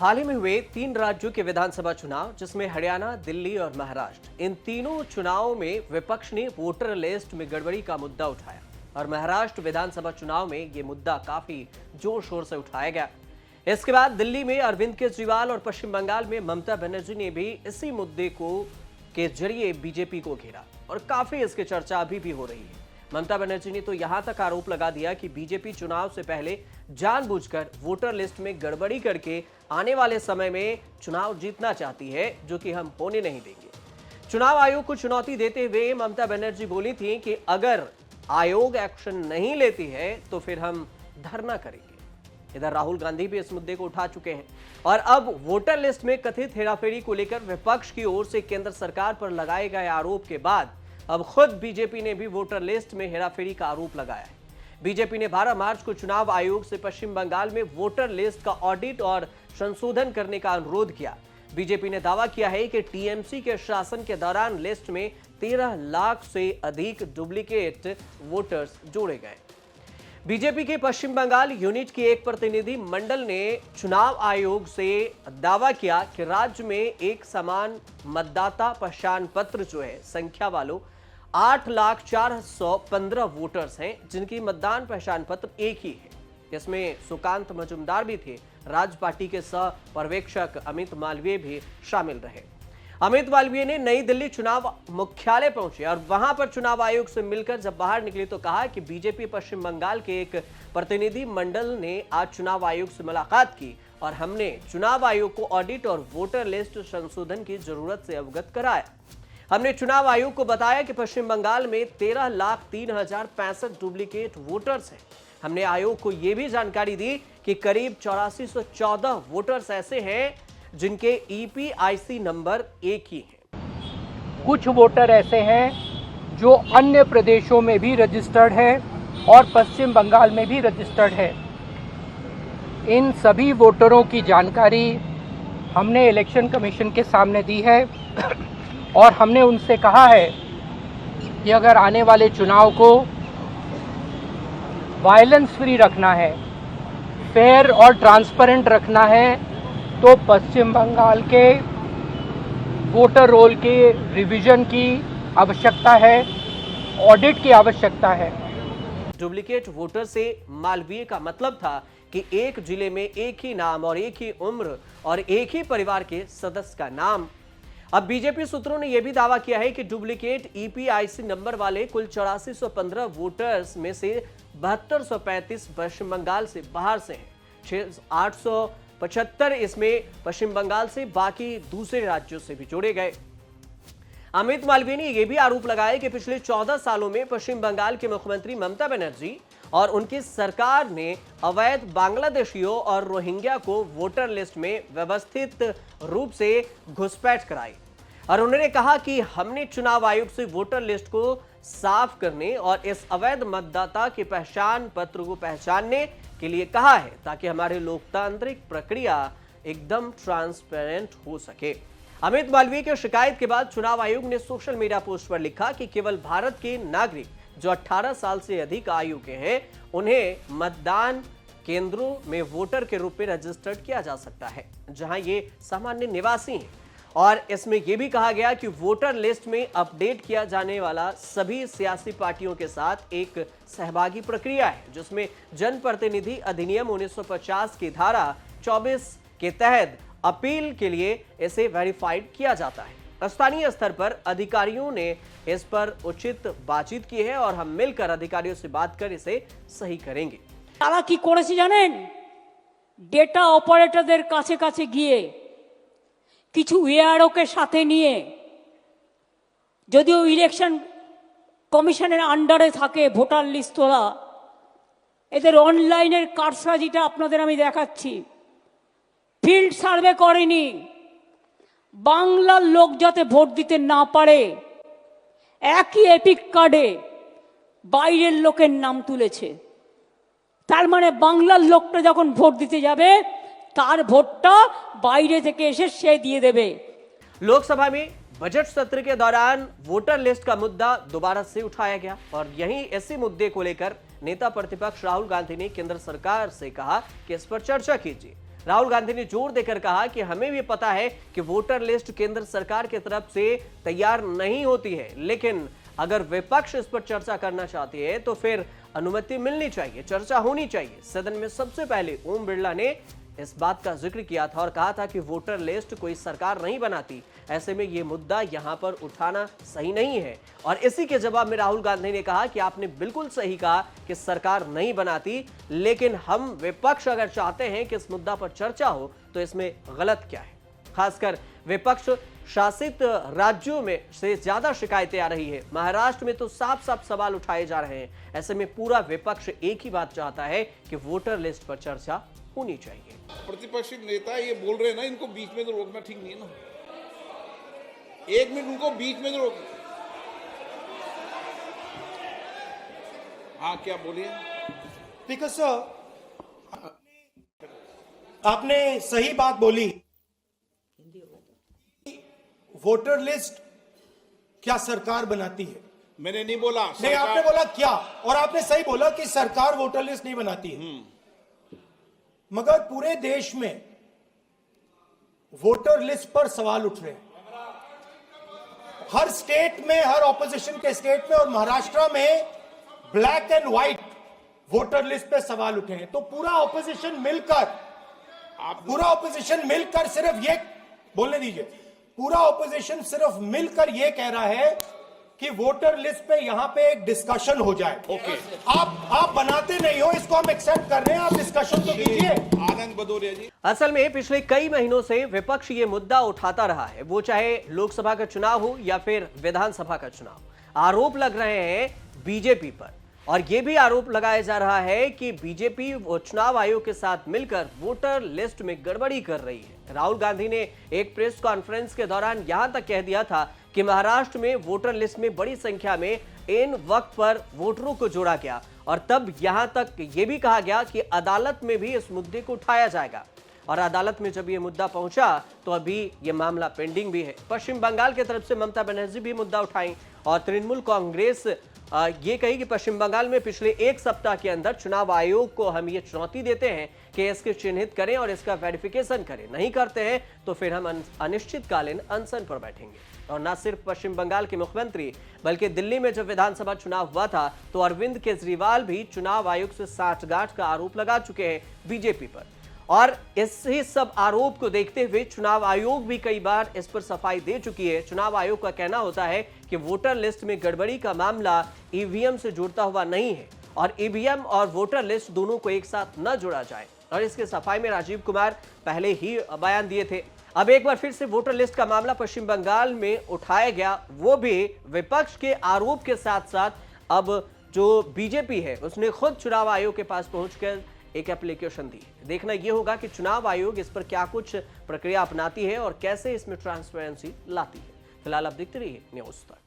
हाल ही में हुए 3 राज्यों के विधानसभा चुनाव, जिसमें हरियाणा, दिल्ली और महाराष्ट्र, इन तीनों चुनावों में विपक्ष ने वोटर लिस्ट में गड़बड़ी का मुद्दा उठाया और महाराष्ट्र विधानसभा चुनाव में यह मुद्दा काफी जोर शोर से उठाया गया। इसके बाद दिल्ली में अरविंद केजरीवाल और पश्चिम बंगाल में ममता बनर्जी ने भी इसी मुद्दे के जरिए बीजेपी को घेरा और काफी इसकी चर्चा अभी भी हो रही है। ममता बनर्जी ने तो यहां तक आरोप लगा दिया कि बीजेपी चुनाव से पहले जानबूझकर वोटर लिस्ट में गड़बड़ी करके आने वाले समय में चुनाव जीतना चाहती है, जो कि हम होने नहीं देंगे। चुनाव आयोग को चुनौती देते हुए ममता बनर्जी बोली थी कि अगर आयोग एक्शन नहीं लेती है तो फिर हम धरना करेंगे। इधर राहुल गांधी भी इस मुद्दे को उठा चुके हैं और अब वोटर लिस्ट में कथित हेराफेरी को लेकर विपक्ष की ओर से केंद्र सरकार पर लगाए गए आरोप के बाद अब खुद बीजेपी ने भी वोटर लिस्ट में हेराफेरी का आरोप लगाया है। बीजेपी ने 12 मार्च को चुनाव आयोग से पश्चिम बंगाल में वोटर लिस्ट का ऑडिट और संशोधन करने का अनुरोध किया। बीजेपी ने दावा किया है कि टीएमसी के शासन के दौरान लिस्ट में 13 लाख से अधिक डुप्लीकेट वोटर्स जोड़े गए। बीजेपी के पश्चिम बंगाल यूनिट की एक प्रतिनिधि मंडल ने चुनाव आयोग से दावा किया कि राज्य में एक समान मतदाता पहचान पत्र जो है संख्या वालों 8,04,115 वोटर्स हैं, जिनकी मतदान पहचान पत्र एक ही है। इसमें सुकांत मजुमदार भी थे। राज्य पार्टी के सह पर्यवेक्षक अमित मालवीय भी शामिल रहे। अमित मालवीय ने नई दिल्ली चुनाव मुख्यालय पहुंचे और वहां पर चुनाव आयोग से मिलकर जब बाहर निकले तो कहा कि बीजेपी पश्चिम बंगाल के एक प्रतिनिधि मंडल ने आज चुनाव आयोग से मुलाकात की और हमने चुनाव आयोग को ऑडिट और वोटर लिस्ट संशोधन की जरूरत से अवगत कराया। हमने चुनाव आयोग को बताया कि पश्चिम बंगाल में 13,03,065 डुप्लीकेट वोटर्स हैं। हमने आयोग को यह भी जानकारी दी कि करीब 8414 वोटर्स ऐसे हैं जिनके ईपीआईसी नंबर एक ही है। कुछ वोटर ऐसे हैं जो अन्य प्रदेशों में भी रजिस्टर्ड है और पश्चिम बंगाल में भी रजिस्टर्ड है। इन सभी वोटरों की जानकारी हमने इलेक्शन कमीशन के सामने दी है और हमने उनसे कहा है कि अगर आने वाले चुनाव को वायलेंस फ्री रखना है, फेयर और ट्रांसपेरेंट रखना है, तो पश्चिम बंगाल के वोटर रोल के रिवीजन की आवश्यकता है, ऑडिट की आवश्यकता है। डुप्लीकेट वोटर से मालवीय का मतलब था कि एक जिले में एक ही नाम और एक ही उम्र और एक ही परिवार के सदस्य का नाम। अब बीजेपी सूत्रों ने यह भी दावा किया है कि डुप्लीकेट ईपीआईसी नंबर वाले कुल 8415 वोटर्स में से 7235 पश्चिम बंगाल से बाहर से हैं। 875 इसमें पश्चिम बंगाल से, बाकी दूसरे राज्यों से भी जोड़े गए। अमित मालवीय ने यह भी आरोप लगाया कि पिछले 14 सालों में पश्चिम बंगाल के मुख्यमंत्री ममता बनर्जी और उनकी सरकार ने अवैध बांग्लादेशियों और रोहिंग्या को वोटर लिस्ट में व्यवस्थित रूप से घुसपैठ कराई और उन्होंने कहा कि हमने चुनाव आयोग से वोटर लिस्ट को साफ करने और इस अवैध मतदाता के पहचान पत्र को पहचानने के लिए कहा है, ताकि हमारे लोकतांत्रिक प्रक्रिया एकदम ट्रांसपेरेंट हो सके। अमित मालवीय की शिकायत के बाद चुनाव आयोग ने सोशल मीडिया पोस्ट पर लिखा कि केवल भारत के नागरिक जो 18 साल से अधिक आयु के हैं, उन्हें मतदान केंद्रों में वोटर के रूप में रजिस्टर्ड किया जा सकता है, जहां ये सामान्य निवासी हैं। और इसमें यह भी कहा गया कि वोटर लिस्ट में अपडेट किया जाने वाला सभी सियासी पार्टियों के साथ एक सहभागी प्रक्रिया है, जिसमें जनप्रतिनिधि अधिनियम 1950 की धारा 24 के तहत अपील के लिए इसे वेरीफाइड किया जाता है। स्थानीय स्तर पर अधिकारियों ने इस पर उचित बातचीत की है और हम मिलकर अधिकारियों से बात कर इसे सही करेंगे। তারা কি করেছে জানেন? ডেটা অপারেটরদের কাছে কাছে গিয়ে কিছু এআরওকে সাথে নিয়ে, যদিও ইলেকশন কমিশনের আন্ডারে থাকে ভোটার লিস্ট তোলা, এদের অনলাইনের কারসাজিটা আপনাদের আমি দেখাচ্ছি। ফিল্ড সার্ভে করেনি, বাংলার লোক যাতে ভোট দিতে না পারে একই এপিক কার্ডে বাইরের লোকের নাম তুলেছে। তার মানে বাংলার লোকটা যখন ভোট দিতে যাবে তার ভোটটা বাইরে থেকে এসে সে দিয়ে দেবে। लोकसभा में बजट सत्र के दौरान वोटर लिस्ट का मुद्दा दोबारा से उठाया गया और यहीं इसी मुद्दे को लेकर नेता प्रतिपक्ष राहुल गांधी ने केंद्र सरकार से कहा कि इस पर चर्चा कीजिए। राहुल गांधी ने जोर देकर कहा कि हमें भी पता है कि वोटर लिस्ट केंद्र सरकार की तरफ से तैयार नहीं होती है, लेकिन अगर विपक्ष इस पर चर्चा करना चाहती है तो फिर अनुमति मिलनी चाहिए, चर्चा होनी चाहिए। सदन में सबसे पहले ओम बिरला ने इस बात का जिक्र किया था और कहा था कि वोटर लिस्ट कोई सरकार नहीं बनाती, ऐसे में यह मुद्दा यहां पर उठाना सही नहीं है। और इसी के जवाब में राहुल गांधी ने कहा कि आपने बिल्कुल सही कहा कि सरकार नहीं बनाती, लेकिन हम विपक्ष अगर चाहते हैं कि इस मुद्दा पर चर्चा हो तो इसमें गलत क्या है। खासकर विपक्ष शासित राज्यों में से ज्यादा शिकायतें आ रही है। महाराष्ट्र में तो साफ साफ सवाल उठाए जा रहे हैं। ऐसे में पूरा विपक्ष एक ही बात चाहता है कि वोटर लिस्ट पर चर्चा होनी चाहिए। प्रतिपक्षी नेता ये बोल रहे हैं ना, इनको बीच में तो रोकना ठीक नहीं है ना। 1 मिनट उनको बीच में तो रोकना। हाँ, क्या बोलिए? बिकॉज सर, आपने सही बात बोली। वोटर लिस्ट क्या सरकार बनाती है? मैंने नहीं बोला नहीं, आपने बोला क्या, और आपने सही बोला कि सरकार वोटर लिस्ट नहीं बनाती है। मगर पूरे देश में वोटर लिस्ट पर सवाल उठ रहे हैं, हर स्टेट में, हर ऑपोजिशन के स्टेट में, और महाराष्ट्र में black and white voter list पे सवाल उठे हैं। तो पूरा ऑपोजिशन मिलकर सिर्फ ये बोलने दीजिए, पूरा ऑपोजिशन सिर्फ मिलकर ये कह रहा है कि वोटर लिस्ट पे यहां पे एक डिस्कशन हो जाए। ओके। आप बनाते नहीं हो, इसको हम एक्सेप्ट कर रहे हैं, आप डिस्कशन तो कीजिए। आनंद भदौरिया जी, असल में पिछले कई महीनों से विपक्ष ये मुद्दा उठाता रहा है, वो चाहे लोकसभा का चुनाव हो या फिर विधानसभा का चुनाव। आरोप लग रहे हैं बीजेपी पर, और यह भी आरोप लगाया जा रहा है कि बीजेपी चुनाव आयोग के साथ मिलकर वोटर लिस्ट में गड़बड़ी कर रही है। राहुल गांधी ने एक प्रेस कॉन्फ्रेंस के दौरान यहां तक कह दिया था कि महाराष्ट्र में वोटर लिस्ट में बड़ी संख्या में इन वक्त पर वोटरों को जोड़ा गया, और तब यहां तक यह भी कहा गया कि अदालत में भी इस मुद्दे को उठाया जाएगा। और अदालत में जब यह मुद्दा पहुंचा तो अभी यह मामला पेंडिंग भी है। पश्चिम बंगाल की तरफ से ममता बनर्जी भी मुद्दा उठाई और तृणमूल कांग्रेस ये कही कि पश्चिम बंगाल में पिछले 1 सप्ताह के अंदर चुनाव आयोग को हम ये चुनौती देते हैं कि इसके चिन्हित करें और इसका वेरिफिकेशन करें, नहीं करते हैं तो फिर हम अनिश्चितकालीन अनशन पर बैठेंगे। और न सिर्फ पश्चिम बंगाल के मुख्यमंत्री बल्कि दिल्ली में जब विधानसभा चुनाव हुआ था तो अरविंद केजरीवाल भी चुनाव आयोग से साठगांठ का आरोप लगा चुके हैं बीजेपी पर। और इसी सब आरोप को देखते हुए चुनाव आयोग भी कई बार इस पर सफाई दे चुकी है। चुनाव आयोग का कहना होता है कि वोटर लिस्ट में गड़बड़ी का मामला ईवीएम से जुड़ता हुआ नहीं है और ईवीएम और वोटर लिस्ट दोनों को एक साथ न जोड़ा जाए। और इसके सफाई में राजीव कुमार पहले ही बयान दिए थे। अब एक बार फिर से वोटर लिस्ट का मामला पश्चिम बंगाल में उठाया गया, वो भी विपक्ष के आरोप के साथ साथ अब जो बीजेपी है उसने खुद चुनाव आयोग के पास पहुंचकर एक एप्लीकेशन दी। देखना यह होगा कि चुनाव आयोग इस पर क्या कुछ प्रक्रिया अपनाती है और कैसे इसमें ट्रांसपेरेंसी लाती है। फिलहाल आप देखते रहिए न्यूज़ तक।